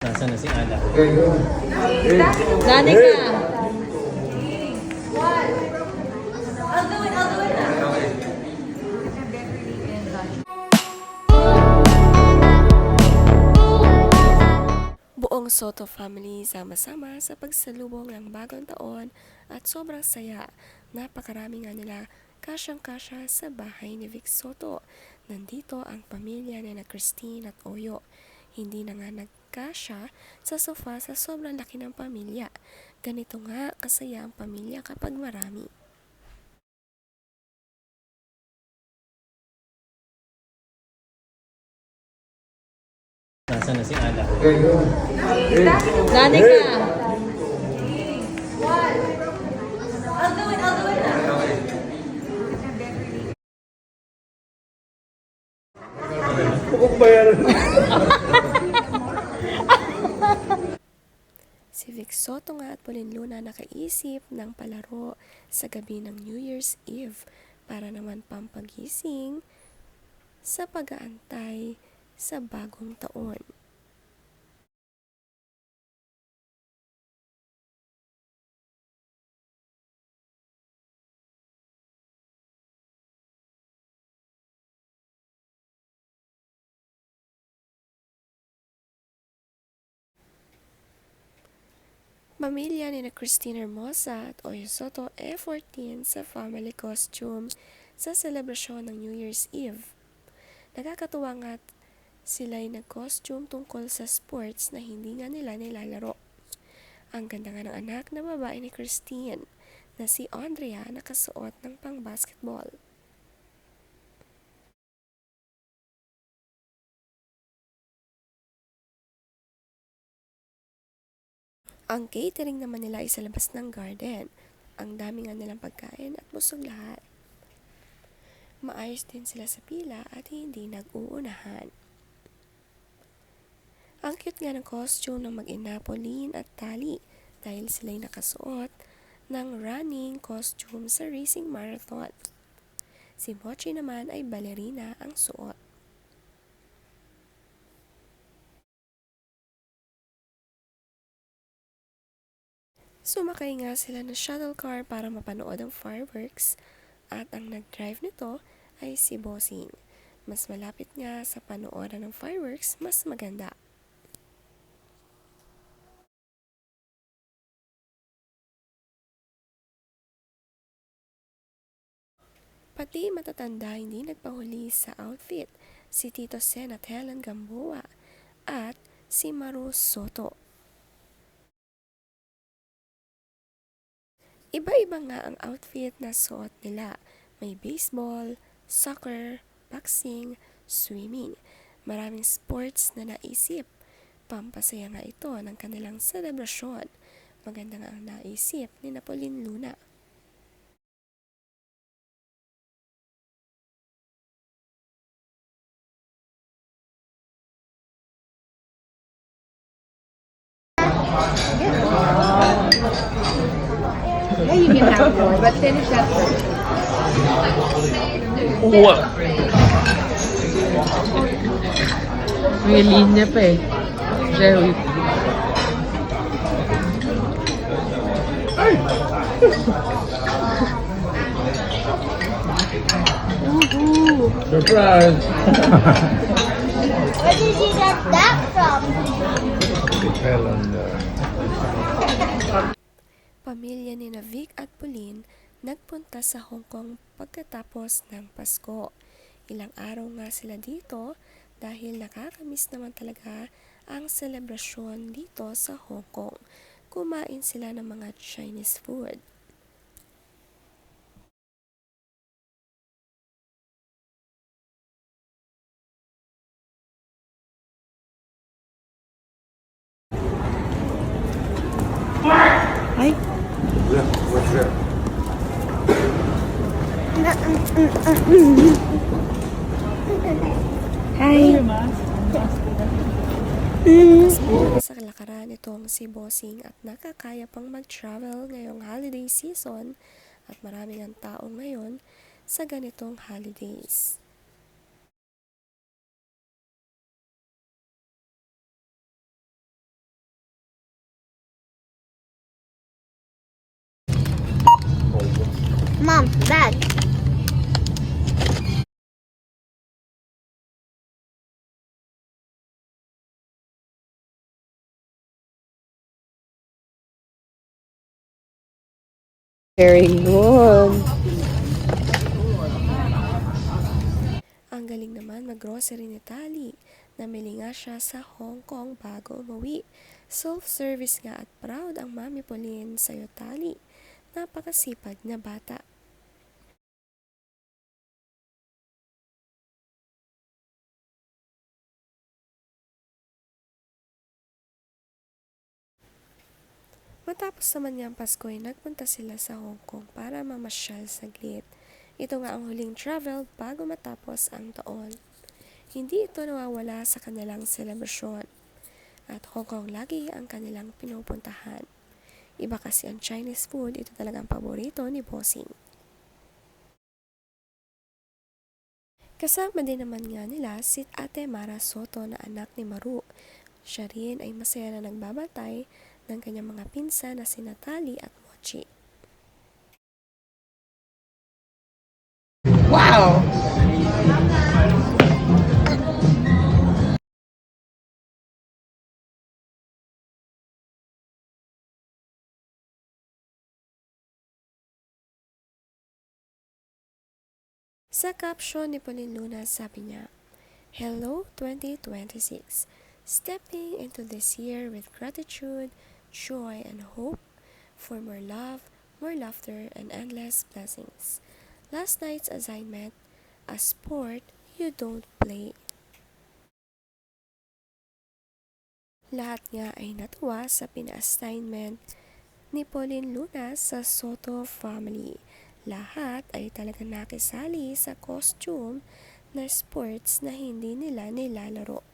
Nasaan na si Ada? Dani ka. Buong Soto family sama-sama sa pagsalubong ng bagong taon at sobrang saya. Napakarami nga nila kasyang-kasya sa bahay ni Vic Soto. Nandito ang pamilya ni na Christine at Oyo. Hindi na nga nagkasya sa sofa sa sobrang laki ng pamilya. Ganito nga kasaya ang pamilya kapag marami. Nasaan na si Ada? Dani ka. Si Vic Soto nga at Pauline Luna nakaisip ng palaro sa gabi ng New Year's Eve para naman pampagising sa pag-aantay sa bagong taon. Pamilya ni na Christine Hermosa at Oyo Soto E14 sa family costume sa selebrasyon ng New Year's Eve. Nakakatuwa nga sila'y nag-costume tungkol sa sports na hindi nga nila nilalaro. Ang ganda nga ng anak na babae ni Christine na si Andrea nakasuot ng pang-basketball. Ang catering naman nila ay sa labas ng garden. Ang dami nga nilang pagkain at busog lahat. Maayos din sila sa pila at hindi nag-uunahan. Ang cute nga ng costume ng mag-ina Pauline at Tali dahil sila'y nakasuot ng running costume sa racing marathon. Si Mochi naman ay balerina ang suot. Sumakay nga sila ng shuttle car para mapanood ang fireworks at ang nag-drive nito ay si Bossing. Mas malapit nga sa panooran ng fireworks, mas maganda. Pati matatanda hindi nagpahuli sa outfit, si Tito Sen at Helen Gamboa at si Maru Soto. Iba-iba nga ang outfit na suot nila. May baseball, soccer, boxing, swimming. Maraming sports na naisip. Pampasaya nga ito ng kanilang selebrasyon. Maganda nga ang naisip ni Pauline Luna. Yeah, you can have more, but finish that first. Uwa! May linya pa eh. Jerry. Surprise! Where did you get that from? Pamilya ni na Vic at Pauline nagpunta sa Hong Kong pagkatapos ng Pasko. Ilang araw nga sila dito dahil nakakamiss naman talaga ang selebrasyon dito sa Hong Kong. Kumain sila ng mga Chinese food. Ay, Sa kalakaran itong si Bossing at nakakaya pang mag-travel ngayong holiday season at maraming ang tao ngayon sa ganitong holidays. Mom, bag. Very good. Ang galing naman mag-grocery ni Tali. Namili nga siya sa Hong Kong bago umuwi. Self-service nga at proud ang Mami Pauline sa'yo, Tali. Napakasipag na bata. Matapos naman nga ang Pasko ay nagpunta sila sa Hong Kong para mamasyal saglit. Ito nga ang huling travel bago matapos ang taon. Hindi ito nawawala sa kanilang selebrasyon. At Hong Kong lagi ang kanilang pinupuntahan. Iba kasi ang Chinese food, ito talagang paborito ni Bossing. Kasama din naman nga nila si Ate Mara Soto na anak ni Maru. Siya rin ay masaya na nagbabantay ng kanyang mga pinsan na sina Tali at Mochi. Wow! Sa caption ni Pauline Luna, sabi niya, Hello 2026, stepping into this year with gratitude, joy, and hope for more love, more laughter, and endless blessings. Last night's assignment, a sport you don't play. Lahat nga ay natuwa sa pina-assignment ni Pauline Luna sa Soto family. Lahat ay talaga nakisali sa costume na sports na hindi nila nilalaro.